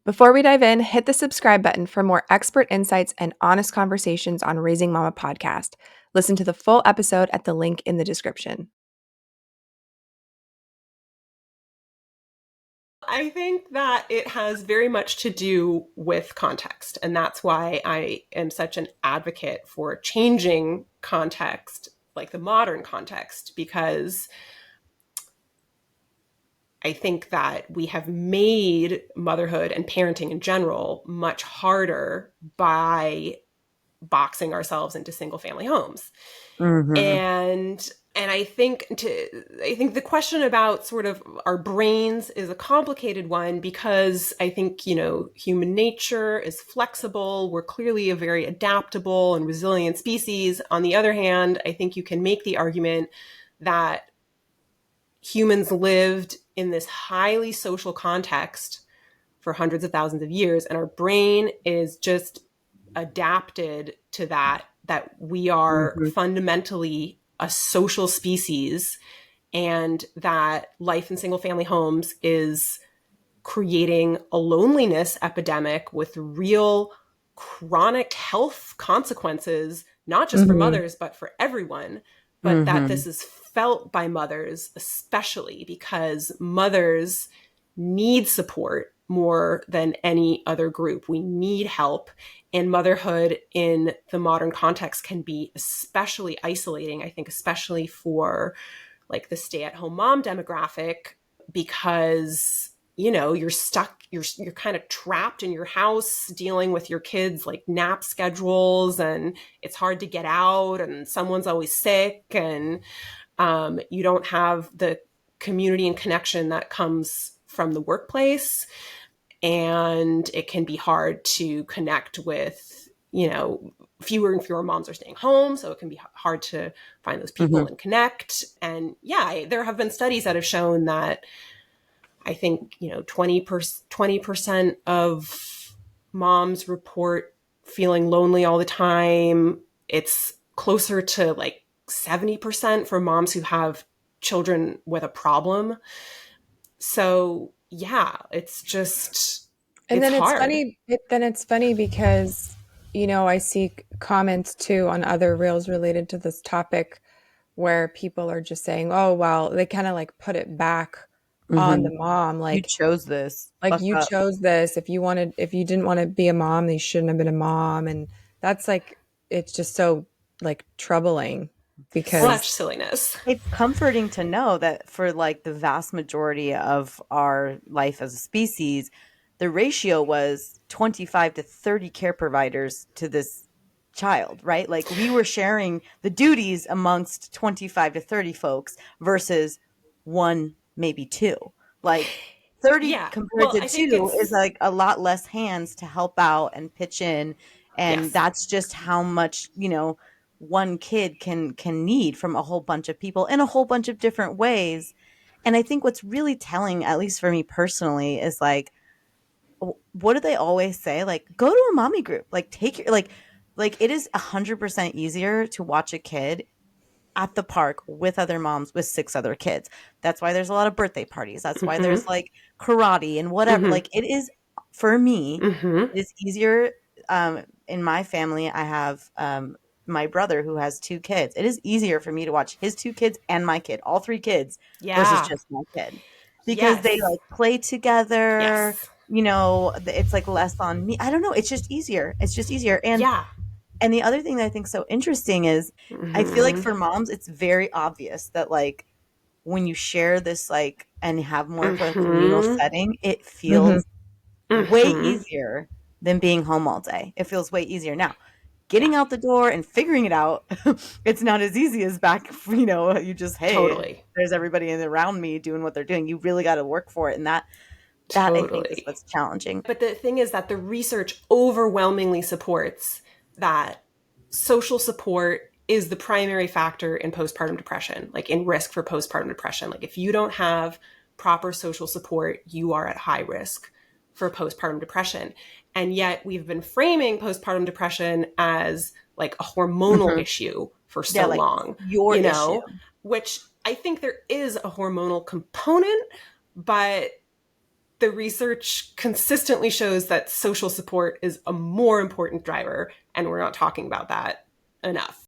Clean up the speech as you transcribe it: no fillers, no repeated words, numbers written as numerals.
Before we dive in, hit the subscribe button for more expert insights and honest conversations on Raising Mama podcast. Listen to the full episode at the link in the description. I think that it has very much to do with context. And that's why I am such an advocate for changing context, like the modern context, because I think that we have made motherhood and parenting in general much harder by boxing ourselves into single family homes. And I think the question about sort of our brains is a complicated one, because I think, human nature is flexible. We're clearly a very adaptable and resilient species. On the other hand, I think you can make the argument that humans lived in this highly social context for hundreds of thousands of years, and our brain is just adapted to that we are fundamentally a social species, and that life in single family homes is creating a loneliness epidemic with real chronic health consequences, not just for mothers, but for everyone. But that this is felt by mothers, especially because mothers need support more than any other group. We need help. And motherhood in the modern context can be especially isolating, I think, especially for like the stay-at-home mom demographic, because you're stuck, you're kind of trapped in your house dealing with your kids' like nap schedules, and it's hard to get out, and someone's always sick, and you don't have the community and connection that comes from the workplace. And it can be hard to connect with, fewer and fewer moms are staying home. So it can be hard to find those people and connect. And yeah, there have been studies that have shown that I think, 20% of moms report feeling lonely all the time. It's closer to like 70% for moms who have children with a problem. So yeah, it's just, And it's then it's hard. funny. It's funny because, I see comments too on other reels related to this topic where people are just saying, "Oh, well," they kind of like put it back on the mom, You like chose this. like Fuck you up. chose this. If you didn't want to be a mom, then you shouldn't have been a mom. And that's like, it's just so like troubling because Such silliness. It's comforting to know that for like the vast majority of our life as a species, the ratio was 25 to 30 care providers to this child, right? Like we were sharing the duties amongst 25 to 30 folks versus one, maybe two. Like 30 Yeah. compared Well, to I think two is it's, like a lot less hands to help out and pitch in. And yes. that's just how much, one kid can need from a whole bunch of people in a whole bunch of different ways. And I think what's really telling, at least for me personally, is like, what do they always say? Like, go to a mommy group. Like, take your like it is 100% easier to watch a kid at the park with other moms with 6 other kids. That's why there's a lot of birthday parties. That's why there's like karate and whatever. Like it is, for me, it is easier. In my family, I have my brother who has 2 kids. It is easier for me to watch his 2 kids and my kid, all 3 kids, versus Yeah. just my kid, because they Yes. like play together. Yes. It's like less on me. I don't know. It's just easier. It's just easier. Yeah. And the other thing that I think is so interesting is I feel like for moms, it's very obvious that like when you share this, like, and have more of a communal setting, it feels way easier than being home all day. It feels way easier. Now, getting out the door and figuring it out, it's not as easy as back, you just, hey, Totally. there's everybody around me doing what they're doing. You really got to work for it. And that I think is what's challenging. But the thing is that the research overwhelmingly supports that social support is the primary factor in postpartum depression, like in risk for postpartum depression. Like if you don't have proper social support, you are at high risk for postpartum depression. And yet we've been framing postpartum depression as like a hormonal issue for so like long, your issue. which I think there is a hormonal component, but the research consistently shows that social support is a more important driver, and we're not talking about that enough.